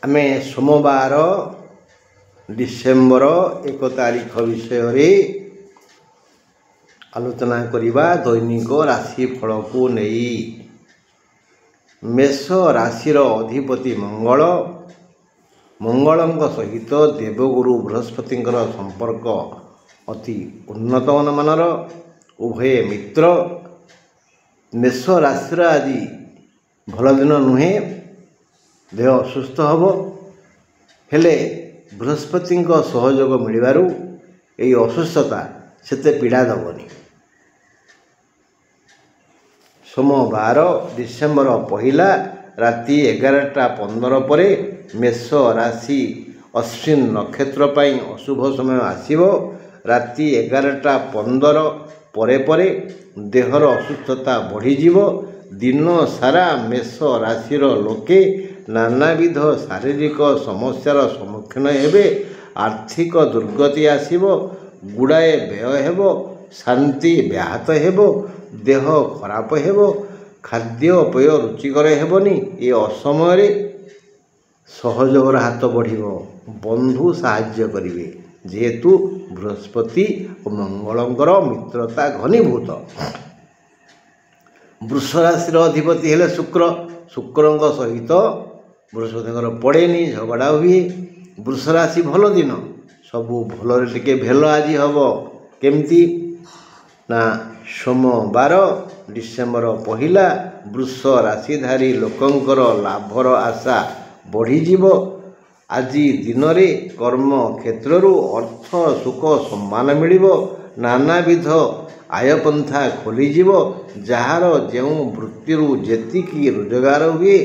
आमे सोमवार डिसेम्बर 1 तारिख विषय आलोचना करिबा दैनिक राशिफल को नहीं। मेष राशिर अधिपति मंगल मंगल सहित देवगुरु बृहस्पति संपर्क अति उन्नत मानर उभय मित्र। मेष राशि आज भल दिन नुहे, देह असुस्थ हम हेले बृहस्पति सहयोग मिलबारु यही असुस्थता सेते पीड़ा दबनी। सोमवार डिसेम्बर 1 राति 11:15 पर मेष राशि अश्विन नक्षत्र पाई अशुभ समय आसीबो। राति 11:15 पर देहर असुस्थता बढ़ीजिवो। दिन सारा मेष राशिर लोके नानाविध शारीरिक समस्यार सम्मुखीन हेबे। आर्थिक दुर्गति आसीबो, गुड़ाए व्यय हेबो, शांति व्याहत हेबो, देह खराब हेबो, खाद्यपेय रुचिकर हेबनी। ए असमय सहयोगर हाथ बढ़िबो, बंधु साहाय्य करिवे जेहेतु बृहस्पति और मंगलंकर मित्रता घनीभूत। वृष राशि अधिपति हेले शुक्र। शुक्रंक सहित बृहस्पति पड़ेनी, झगड़ा हुए। वृष राशि भल दिन, सबू भल टिके भेल आज हम केमती ना। सोमवार डिसेम्बर 1 वृष राशिधारी लोकंकर लाभर आशा बढ़ीजिव। आज दिन में कर्म क्षेत्रु अर्थ सुख सम्मान मिलिबो। नानाविध आयपंथा खोलीजिव। जार जो वृत्तिरु जेतिकी रोजगार हुए,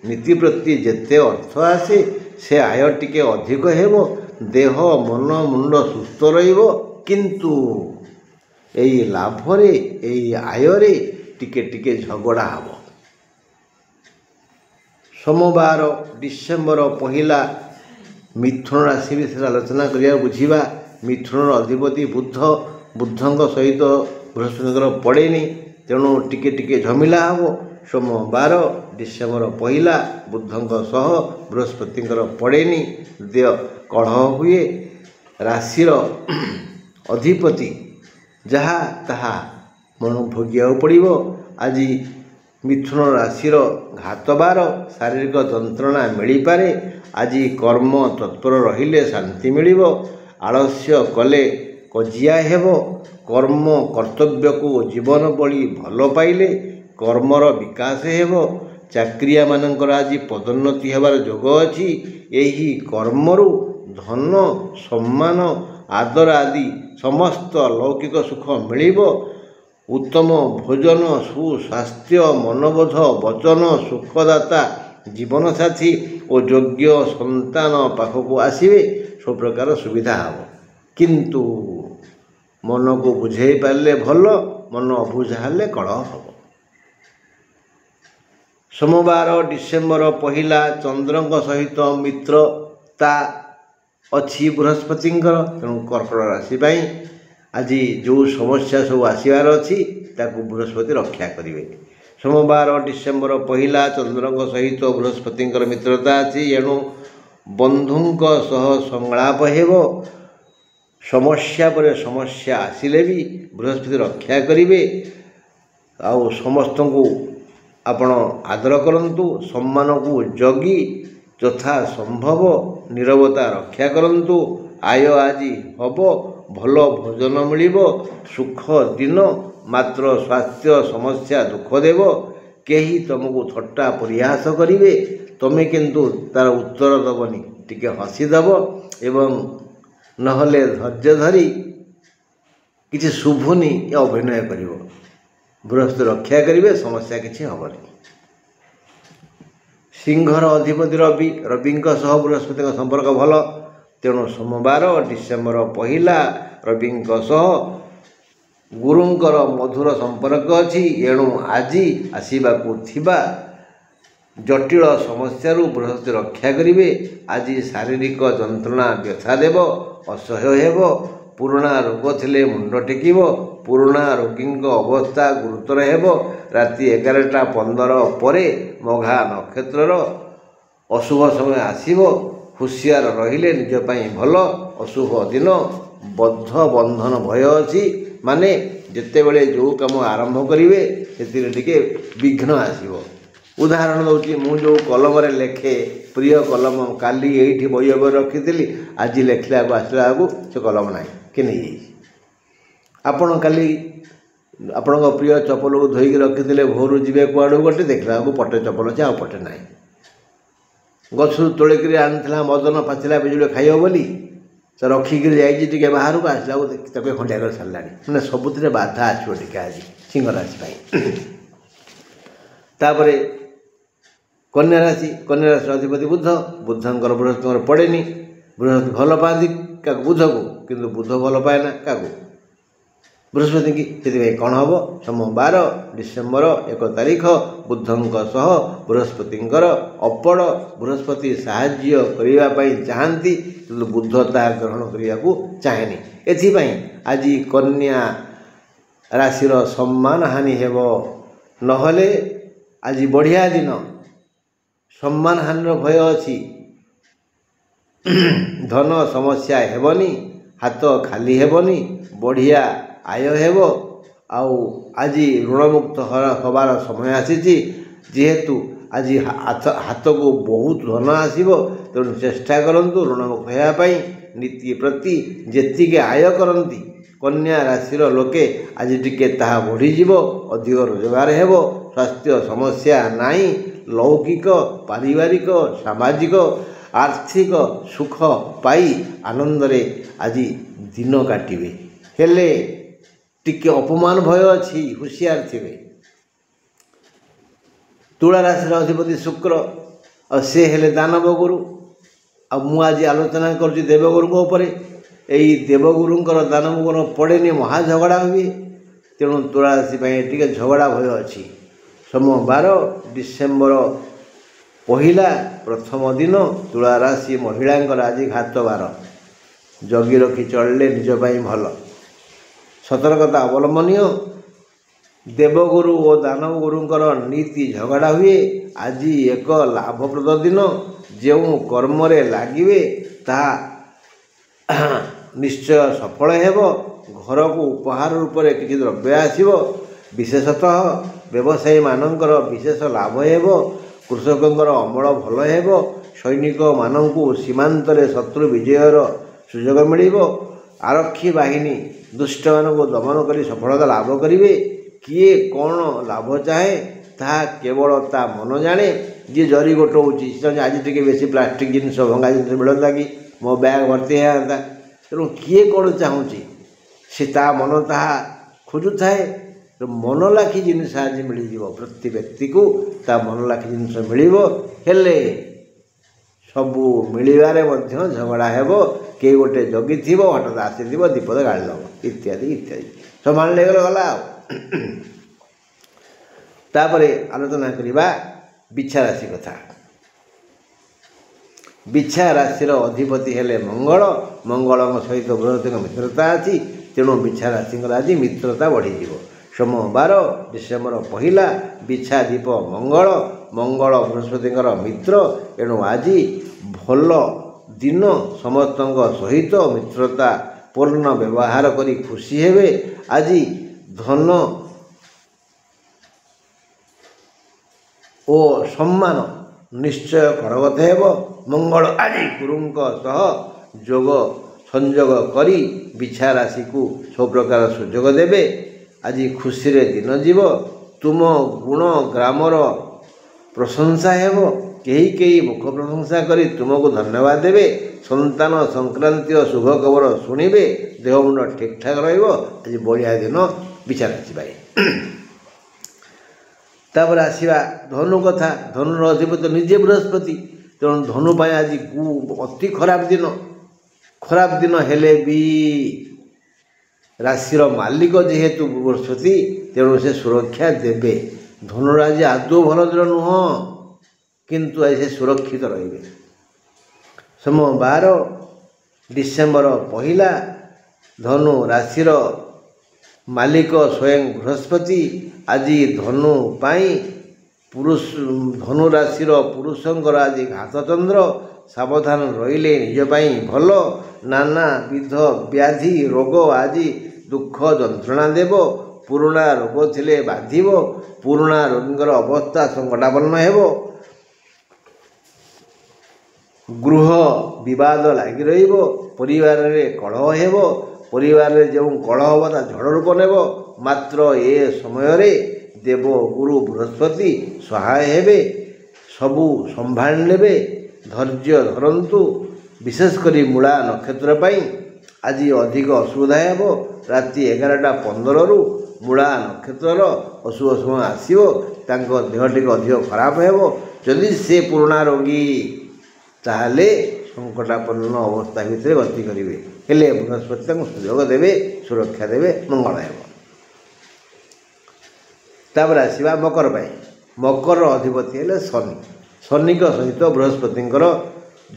नीति प्रति जेते अर्थ आसे से आय टिके अधिक हेबो। देह मन मुंड सुस्थ रहिबो, किंतु एई लाभरे एई आयरे टिके टिके झगड़ा हबो। सोमवार डिसेम्बर 1 मिथुन राशि विषय आलोचना करिया बुझिबा। मिथुन अधिपति बुध, बुधंक सहित बृहस्पति पड़ेनी, तेणु टिके टिके झमिला हबो। सोमवार डिसेम्बर 1 बुधंक सह बृहस्पति पड़ेनी, देह कलह हुए। राशिर अधिपति जहा ताहा मन भोगिया पड़िबो। आज मिथुन राशिर घातबार, शारीरिक जंत्रणा मिली पारे। आज कर्म तत्पर रहिले शांति मिलिबो। आलस्य कले कजिया हेबो। कर्म कर्तव्य को जीवन बड़ी भल पाइले कर्मर विकास हेबो। चाकरिया मानकर आज पदोन्नति हेबार जोग अछि। एही कर्मरु धन सम्मान आदर आदि समस्त लौकिक सुख मिलिबो। उत्तम भोजन, सुस्वास्थ्य, मनोबोध, वचन, सुखदाता जीवन साथी और योग्य संतान पाखक आसवे। सब प्रकार सुविधा हम, किंतु मन को बुझे पारे भल, मन अबुझा हेले कलह हम। सोमवार डिसेम्बर 1 चंद्रंक सहित मित्रता अच्छी बृहस्पति, तेणु कर्कट राशि आज जो समस्या सब आसबार अच्छी ताकू बृहस्पति रक्षा करेंगे। सोमवार डिसेम्बर 1 चंद्रंक सहित बृहस्पति मित्रता अच्छी, एणु बंधुंक सह संलाप हेबो। समस्या पर समस्या आसिले भी बृहस्पति रक्षा करेंगे। आउ समस्त को आपण आदर करंतु, सम्मान को जगी यथा संभव नीरवता रक्षा करंतु। आय आज हबो, भल भोजन मिलिबो, सुख दिन, मात्र स्वास्थ्य समस्या दुख देव। केही तुमको थट्टा परिहास करिवे, तमे किंतु तार उत्तर दबनी, टिके हसी दब एवं नहले धैर्य धरी किछि शुभुनी या अभिनय करिवो। बृहस्पति रक्षा करिवे, समस्या किछि हबनी। सिंहर अधिपति रवि, रविंक सह बृहस्पति संपर्क भल, तेणु सोमवार डिसेम्बर 1 रविंक सह गुरुंकर मधुर संपर्क अच्छी। एणु आज आसवाकू थिबा जटिल समस्या बृहस्पति रक्षा करेंगे। आज शारीरिक जंत्रणा व्यथा देव, असह्य हेब। पुराणा रोग थिले मुंड टेकिब। पुराणा रोगी अवस्था गुरुतर हेब। राति 11:15 पर मघा नक्षत्र ଅଶୁଭ ସମୟ ଆସିବ, ହୁସିଆର ରହିଲେ ନିଜ ପାଇଁ ଭଲ। ଅଶୁଭ ଦିନ, ବଦ୍ଧ ବନ୍ଧନ ଭୟ ଅଛି, ମାନେ ଯେତେବେଳେ ଯେଉଁ କାମ ଆରମ୍ଭ କରିବେ ସେଥିରେ ଟିକେ ବିଘ୍ନ ଆସିବ। ଉଦାହରଣ ଦେଉଛି, ମୁଁ ଯେଉଁ କଲମରେ ଲେଖେ, ପ୍ରିୟ କଲମ, କାଲି ଏଇଠି ବହି ଉପରେ ରଖିଥିଲି, ଆଜି ଲେଖିଲାକୁ ଆସିଲା ବେଳକୁ ସେ କଲମ ନାହିଁ, କିଏ ନେଇଯାଇଛି। ଆପଣ କାଲି ଆପଣଙ୍କ ପ୍ରିୟ ଚପଲକୁ ଧୋଇକି ରଖିଥିଲେ, ଭୋରୁ ଯିବେ କୁଆଡ଼ୁ ଗୋଟେ, ଦେଖିଲା ବେଳକୁ ପଟେ ଚପଲ ଅଛି, ଆଉ ପଟେ ନାହିଁ। ଗଛରୁ ତୋଳିକିରି ଆଣିଥିଲା ମଦନ ପାଚିଲା ପିଜୁଳି ଖାଇବ ବୋଲି, ସେ ରଖିକିରି ଯାଇଛି ଟିକେ ବାହାରକୁ, ଆସିଲା ବେଳକୁ ତାକୁ ଖଣ୍ଡିଆ କରି ସାରିଲାଣି। ମାନେ ସବୁଥିରେ ବାଧା ଆସିବ ଟିକେ ଆଜି ସିଂହ ରାଶି ପାଇଁ। ତାପରେ କନ୍ୟା ରାଶି, କନ୍ୟା ରାଶିର ଅଧିପତି ବୁଧ, ବୁଧଙ୍କର ବୃହସ୍ପତିଙ୍କର ପଡ଼େନି। ବୃହସ୍ପତି ଭଲ ପାଆନ୍ତି କାହାକୁ? ବୁଧକୁ, କିନ୍ତୁ ବୁଧ ଭଲ ପାଏ ନା କାହାକୁ? ବୃହସ୍ପତିକି। ସେଥିପାଇଁ କ'ଣ ହେବ? ସୋମବାର ଡିସେମ୍ବର 1 ତାରିଖ ବୁଧଙ୍କ ସହ ବୃହସ୍ପତିଙ୍କର ଅପଡ଼। ବୃହସ୍ପତି ସାହାଯ୍ୟ କରିବା ପାଇଁ ଚାହାନ୍ତି, କିନ୍ତୁ ବୁଧ ତାହା ଗ୍ରହଣ କରିବାକୁ ଚାହେଁନି। ଏଥିପାଇଁ ଆଜି କନ୍ୟା ରାଶିର ସମ୍ମାନ ହାନି ହେବ। ନହେଲେ ଆଜି ବଢ଼ିଆ ଦିନ, ସମ୍ମାନ ହାନିର ଭୟ ଅଛି, ଧନ ସମସ୍ୟା ହେବନି, ହାତ ଖାଲି ହେବନି, ବଢ଼ିଆ ଆୟ ହେବ। ଆଉ ଆଜି ଋଣମୁକ୍ତ ହେବାର ସମୟ ଆସିଛି। ଯେହେତୁ ଆଜି ହାତକୁ ବହୁତ ଧନ ଆସିବ, ତେଣୁ ଚେଷ୍ଟା କରନ୍ତୁ ଋଣମୁକ୍ତ ହେବା ପାଇଁ। ନୀତି ପ୍ରତି ଯେତିକି ଆୟ କରନ୍ତି କନ୍ୟା ରାଶିର ଲୋକେ, ଆଜି ଟିକେ ତାହା ବଢ଼ିଯିବ, ଅଧିକ ରୋଜଗାର ହେବ, ସ୍ୱାସ୍ଥ୍ୟ ସମସ୍ୟା ନାହିଁ। ଲୌକିକ, ପାରିବାରିକ, ସାମାଜିକ, ଆର୍ଥିକ ସୁଖ ପାଇ ଆନନ୍ଦରେ ଆଜି ଦିନ କାଟିବେ। ହେଲେ ଟିକେ ଅପମାନ ଭୟ ଅଛି, ହୁସିଆର ଥିବେ। ତୁଳା ରାଶିର ଅଧିପତି ଶୁକ୍ର, ଆଉ ସେ ହେଲେ ଦାନବ ଗୁରୁ। ଆଉ ମୁଁ ଆଜି ଆଲୋଚନା କରୁଛି ଦେବଗୁରୁଙ୍କ ଉପରେ। ଏଇ ଦେବଗୁରୁଙ୍କର ଦାନବଗୁରୁ ପଡ଼େନି, ମହା ଝଗଡ଼ା ହୁଏ। ତେଣୁ ତୁଳା ରାଶି ପାଇଁ ଟିକେ ଝଗଡ଼ା ଭୟ ଅଛି। ସୋମବାର ଡିସେମ୍ବର 1 ପ୍ରଥମ ଦିନ, ତୁଳା ରାଶି ମହିଳାଙ୍କର ଆଜି ଘାତ ବାର। ଜଗି ରଖି ଚଳିଲେ ନିଜ ପାଇଁ ଭଲ, ସତର୍କତା ଅବଲମ୍ବନୀୟ। ଦେବଗୁରୁ ଓ ଦାନବଗୁରୁଙ୍କର ନୀତି ଝଗଡ଼ା ହୁଏ। ଆଜି ଏକ ଲାଭପ୍ରଦ ଦିନ। ଯେଉଁ କର୍ମରେ ଲାଗିବେ ତାହା ନିଶ୍ଚୟ ସଫଳ ହେବ। ଘରକୁ ଉପହାର ରୂପରେ କିଛି ଦ୍ରବ୍ୟ ଆସିବ। ବିଶେଷତଃ ବ୍ୟବସାୟୀମାନଙ୍କର ବିଶେଷ ଲାଭ ହେବ। କୃଷକଙ୍କର ଅମଳ ଭଲ ହେବ। ସୈନିକମାନଙ୍କୁ ସୀମାନ୍ତରେ ଶତ୍ରୁ ବିଜୟର ସୁଯୋଗ ମିଳିବ। ଆରକ୍ଷୀ ବାହିନୀ ଦୁଷ୍ଟମାନଙ୍କୁ ଦମନ କରି ସଫଳତା ଲାଭ କରିବେ। କିଏ କ'ଣ ଲାଭ ଚାହେଁ ତାହା କେବଳ ତା ମନ ଜାଣେ। ଯିଏ ଜରି ଗୋଟଉଛି, ଆଜି ଟିକେ ବେଶୀ ପ୍ଲାଷ୍ଟିକ୍ ଜିନିଷ, ଭଙ୍ଗା ଜିନିଷ ମିଳନ୍ତା କି ମୋ ବ୍ୟାଗ୍ ଭର୍ତ୍ତି ହେଇଯାଆନ୍ତା। ତେଣୁ କିଏ କ'ଣ ଚାହୁଁଛି, ସେ ତା ମନ ତାହା ଖୋଜୁଥାଏ। ମନ ଲାଖି ଜିନିଷ ଆଜି ମିଳିଯିବ। ପ୍ରତି ବ୍ୟକ୍ତିକୁ ତା ମନ ଲାଖି ଜିନିଷ ମିଳିବ। ହେଲେ ସବୁ ମିଳିବାରେ ମଧ୍ୟ ଝଗଡ଼ା ହେବ। କେହି ଗୋଟେ ଜଗିଥିବ, ହଠାତ୍ ଆସିଥିବ, ଦୀପଦ ଗାଳି ଦେବ, ଇତ୍ୟାଦି ଇତ୍ୟାଦି। ସମ୍ଭାଳିଲେ ଗଲା ଆଉ। ତାପରେ ଆଲୋଚନା କରିବା ବିଛା ରାଶି କଥା। ବିଛା ରାଶିର ଅଧିପତି ହେଲେ ମଙ୍ଗଳ। ମଙ୍ଗଳଙ୍କ ସହିତ ବୃହସ୍ପତିଙ୍କ ମିତ୍ରତା ଅଛି, ତେଣୁ ବିଛା ରାଶିଙ୍କର ଆଜି ମିତ୍ରତା ବଢ଼ିଯିବ। ସୋମବାର ଡିସେମ୍ବର 1, ବିଛା ଦୀପ ମଙ୍ଗଳ। ମଙ୍ଗଳ ବୃହସ୍ପତିଙ୍କର ମିତ୍ର, ଏଣୁ ଆଜି ଭଲ ଦିନ। ସମସ୍ତଙ୍କ ସହିତ ମିତ୍ରତା ପୂର୍ଣ୍ଣ ବ୍ୟବହାର କରି ଖୁସି ହେବେ। ଆଜି ଧନ ଓ ସମ୍ମାନ ନିଶ୍ଚୟ କରଗତ ହେବ। ମଙ୍ଗଳ ଆଜି ଗୁରୁଙ୍କ ସହ ଯୋଗ ସଂଯୋଗ କରି ବିଛା ରାଶିକୁ ସବୁପ୍ରକାର ସୁଯୋଗ ଦେବେ। ଆଜି ଖୁସିରେ ଦିନ ଯିବ। ତୁମ ଗୁଣ ଗ୍ରାମର ପ୍ରଶଂସା ହେବ। କେହି କେହି ମୁଖ ପ୍ରଶଂସା କରି ତୁମକୁ ଧନ୍ୟବାଦ ଦେବେ। ସନ୍ତାନ ସଂକ୍ରାନ୍ତୀୟ ଶୁଭ ଖବର ଶୁଣିବେ। ଦେହ ମୁଣ୍ଡ ଠିକ୍ଠାକ୍ ରହିବ। ଆଜି ବଢ଼ିଆ ଦିନ ବିଛା ରାଶି ପାଇଁ। ତାପରେ ଆସିବା ଧନୁ କଥା। ଧନୁର ଅଧିପତି ନିଜେ ବୃହସ୍ପତି, ତେଣୁ ଧନୁ ପାଇଁ ଆଜି ଅତି ଖରାପ ଦିନ। ଖରାପ ଦିନ ହେଲେ ବି ରାଶିର ମାଲିକ ଯେହେତୁ ବୃହସ୍ପତି, ତେଣୁ ସେ ସୁରକ୍ଷା ଦେବେ। ଧନୁର ଆଜି ଆଦୌ ଭଲ ଦିନ ନୁହଁ, କିନ୍ତୁ ଆଜି ସେ ସୁରକ୍ଷିତ ରହିବେ। ସୋମବାର ଡିସେମ୍ବର 1, ଧନୁ ରାଶିର ମାଲିକ ସ୍ୱୟଂ ବୃହସ୍ପତି। ଆଜି ଧନୁ ପାଇଁ ଧନୁ ରାଶିର ପୁରୁଷଙ୍କର ଆଜି ଘାତଚନ୍ଦ୍ର। ସାବଧାନ ରହିଲେ ନିଜ ପାଇଁ ଭଲ। ନାନାବିଧ ବ୍ୟାଧି ରୋଗ ଆଜି ଦୁଃଖ ଯନ୍ତ୍ରଣା ଦେବ। ପୁରୁଣା ରୋଗ ଥିଲେ ବାଧିବ। ପୁରୁଣା ରୋଗୀଙ୍କର ଅବସ୍ଥା ସଙ୍କଟାପନ୍ନ ହେବ। ଗୃହ ବିବାଦ ଲାଗି ରହିବ। ପରିବାରରେ କଳହ ହେବ। ପରିବାରରେ ଯେଉଁ କଳହ ହେବ ତା ଝଡ଼ ରୂପ ନେବ। ମାତ୍ର ଏ ସମୟରେ ଦେବ ଗୁରୁ ବୃହସ୍ପତି ସହାୟ ହେବେ। ସବୁ ସମ୍ଭାଳି ନେବେ। ଧୈର୍ଯ୍ୟ ଧରନ୍ତୁ। ବିଶେଷ କରି ମୂଳା ନକ୍ଷତ୍ର ପାଇଁ ଆଜି ଅଧିକ ଅସୁବିଧା ହେବ। ରାତି 11:15ରୁ ମୂଳା ନକ୍ଷତ୍ରର ଅଶୁଭ ସମୟ ଆସିବ। ତାଙ୍କ ଦେହ ଟିକେ ଅଧିକ ଖରାପ ହେବ। ଯଦି ସେ ପୁରୁଣା ରୋଗୀ ତାହେଲେ ସଙ୍କଟାପନ୍ନ ଅବସ୍ଥା ଭିତରେ ଗତି କରିବେ। ହେଲେ ବୃହସ୍ପତି ତାଙ୍କୁ ସୁଯୋଗ ଦେବେ, ସୁରକ୍ଷା ଦେବେ, ମଙ୍ଗଳ ହେବ। ତାପରେ ଆସିବା ମକର ପାଇଁ। ମକରର ଅଧିପତି ହେଲେ ଶନି। ଶନିଙ୍କ ସହିତ ବୃହସ୍ପତିଙ୍କର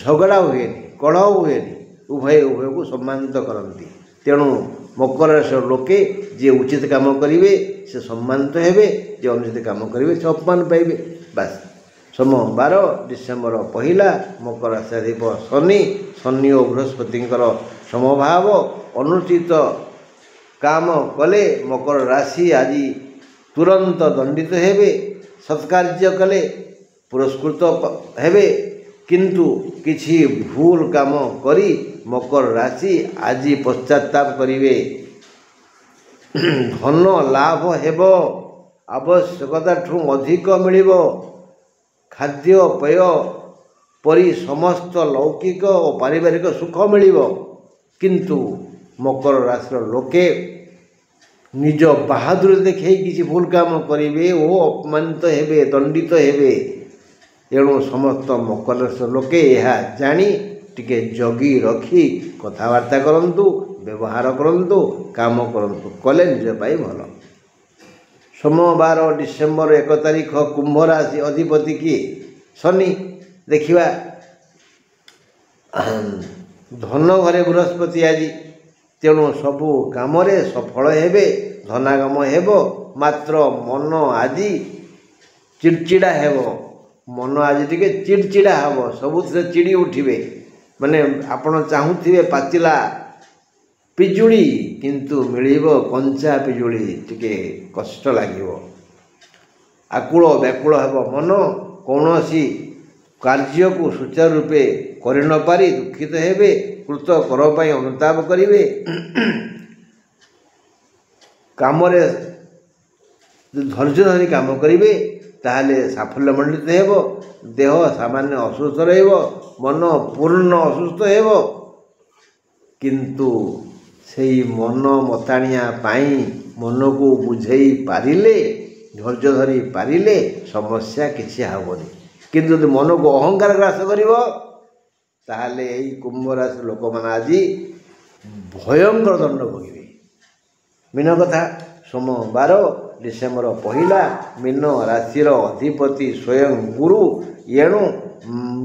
ଝଗଡ଼ା ହୁଏନି, କଳହ ହୁଏନି। ଉଭୟ ଉଭୟକୁ ସମ୍ମାନିତ କରନ୍ତି। ତେଣୁ ମକର ରାଶିର ଲୋକେ ଯିଏ ଉଚିତ କାମ କରିବେ ସେ ସମ୍ମାନିତ ହେବେ, ଯିଏ ଅନୁଚିତ କାମ କରିବେ ସେ ଅପମାନ ପାଇବେ। ବାସ୍। ସୋମବାର ଡିସେମ୍ବର 1 ମକର ରାଶିଧିପ ଶନି। ଶନି ଓ ବୃହସ୍ପତିଙ୍କର ସମଭାବ। ଅନୁଚିତ କାମ କଲେ ମକର ରାଶି ଆଜି ତୁରନ୍ତ ଦଣ୍ଡିତ ହେବେ। ସତ୍କାର୍ଯ୍ୟ କଲେ ପୁରସ୍କୃତ ହେବେ। କିନ୍ତୁ କିଛି ଭୁଲ କାମ କରି ମକର ରାଶି ଆଜି ପଶ୍ଚାତାପ କରିବେ। ଧନ ଲାଭ ହେବ। ଆବଶ୍ୟକତାଠୁ ଅଧିକ ମିଳିବ। ଖାଦ୍ୟପେୟ ପରି ସମସ୍ତ ଲୌକିକ ଓ ପାରିବାରିକ ସୁଖ ମିଳିବ। କିନ୍ତୁ ମକର ରାଶିର ଲୋକେ ନିଜ ବାହାଦୁରୀ ଦେଖାଇ କିଛି ଭୁଲ କାମ କରିବେ ଓ ଅପମାନିତ ହେବେ, ଦଣ୍ଡିତ ହେବେ। ଏଣୁ ସମସ୍ତ ମକର ରାଶିର ଲୋକେ ଏହା ଜାଣି ଟିକେ ଜଗି ରଖି କଥାବାର୍ତ୍ତା କରନ୍ତୁ, ବ୍ୟବହାର କରନ୍ତୁ, କାମ କରନ୍ତୁ। କଲେ ନିଜ ପାଇଁ ଭଲ। ସୋମବାର ଡିସେମ୍ବର 1 ତାରିଖ କୁମ୍ଭ ରାଶି ଅଧିପତି କିଏ? ଶନି। ଦେଖିବା ଧନ ଘରେ ବୃହସ୍ପତି ଆଜି। ତେଣୁ ସବୁ କାମରେ ସଫଳ ହେବେ। ଧନାଗମ ହେବ। ମାତ୍ର ମନ ଆଜି ଚିଡ଼ଚିଡ଼ା ହେବ। ମନ ଆଜି ଟିକେ ଚିଡ଼ଚିଡ଼ା ହେବ। ସବୁଥିରେ ଚିଡ଼ି ଉଠିବେ। ମାନେ ଆପଣ ଚାହୁଁଥିବେ ପାଚିଲା ପିଜୁଳି, କିନ୍ତୁ ମିଳିବ କଞ୍ଚା ପିଜୁଳି। ଟିକେ କଷ୍ଟ ଲାଗିବ। ଆକୁଳ ବ୍ୟାକୁଳ ହେବ ମନ। କୌଣସି କାର୍ଯ୍ୟକୁ ସୁଚାରୁ ରୂପେ କରି ନ ପାରି ଦୁଃଖିତ ହେବେ। କୃତ କର ପାଇଁ ଅନୁତାପ କରିବେ। କାମରେ ଧୈର୍ଯ୍ୟ ଧରି କାମ କରିବେ ତାହେଲେ ସାଫଲ୍ୟମଣ୍ଡିତ ହେବ। ଦେହ ସାମାନ୍ୟ ଅସୁସ୍ଥ ରହିବ। ମନ ପୂର୍ଣ୍ଣ ଅସୁସ୍ଥ ହେବ। କିନ୍ତୁ ସେଇ ମନ ମତାଣିଆ ପାଇଁ ମନକୁ ବୁଝେଇ ପାରିଲେ, ଧୈର୍ଯ୍ୟ ଧରି ପାରିଲେ ସମସ୍ୟା କିଛି ହେବନି। କିନ୍ତୁ ଯଦି ମନକୁ ଅହଙ୍କାର ଗ୍ରାସ କରିବ ତାହେଲେ ଏଇ କୁମ୍ଭ ରାଶିର ଲୋକମାନେ ଆଜି ଭୟଙ୍କର ଦଣ୍ଡ ଭୋଗିବେ। ମୀନ କଥା। ସୋମବାର ଡିସେମ୍ବର 1 ମୀନ ରାଶିର ଅଧିପତି ସ୍ୱୟଂ ଗୁରୁ। ଏଣୁ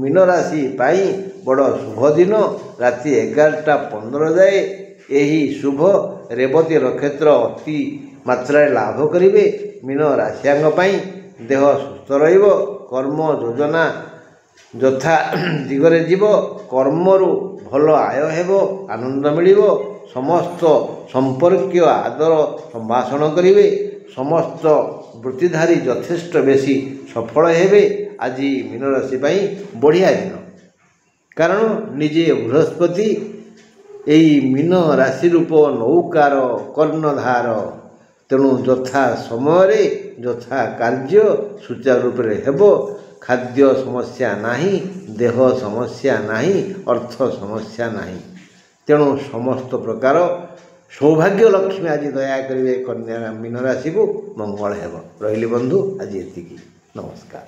ମୀନ ରାଶି ପାଇଁ ବଡ଼ ଶୁଭ ଦିନ। ରାତି 11:15 ଯାଏ ଏହି ଶୁଭ। ରେବତୀ ନକ୍ଷତ୍ର ଅତି ମାତ୍ରାରେ ଲାଭ କରିବେ। ମୀନ ରାଶିଆଙ୍କ ପାଇଁ ଦେହ ସୁସ୍ଥ ରହିବ। କର୍ମ ଯୋଜନା ଯଥା ଦିଗରେ ଯିବ। କର୍ମରୁ ଭଲ ଆୟ ହେବ, ଆନନ୍ଦ ମିଳିବ। ସମସ୍ତ ସମ୍ପର୍କୀୟ ଆଦର ସମ୍ଭାଷଣ କରିବେ। ସମସ୍ତ ବୃତ୍ତିଧାରୀ ଯଥେଷ୍ଟ ବେଶୀ ସଫଳ ହେବେ। ଆଜି ମୀନ ରାଶି ପାଇଁ ବଢ଼ିଆ ଦିନ। କାରଣ ନିଜେ ବୃହସ୍ପତି ଏହି ମୀନ ରାଶି ରୂପ ନୌକାର କର୍ଣ୍ଣଧାର। ତେଣୁ ଯଥା ସମୟରେ ଯଥା କାର୍ଯ୍ୟ ସୁଚାରୁ ରୂପରେ ହେବ। ଖାଦ୍ୟ ସମସ୍ୟା ନାହିଁ, ଦେହ ସମସ୍ୟା ନାହିଁ, ଅର୍ଥ ସମସ୍ୟା ନାହିଁ। ତେଣୁ ସମସ୍ତ ପ୍ରକାର ସୌଭାଗ୍ୟ ଲକ୍ଷ୍ମୀ ଆଜି ଦୟା କରିବେ କନ୍ୟା ମୀନ ରାଶିକୁ। ମଙ୍ଗଳ ହେବ। ରହିଲି ବନ୍ଧୁ, ଆଜି ଏତିକି। ନମସ୍କାର।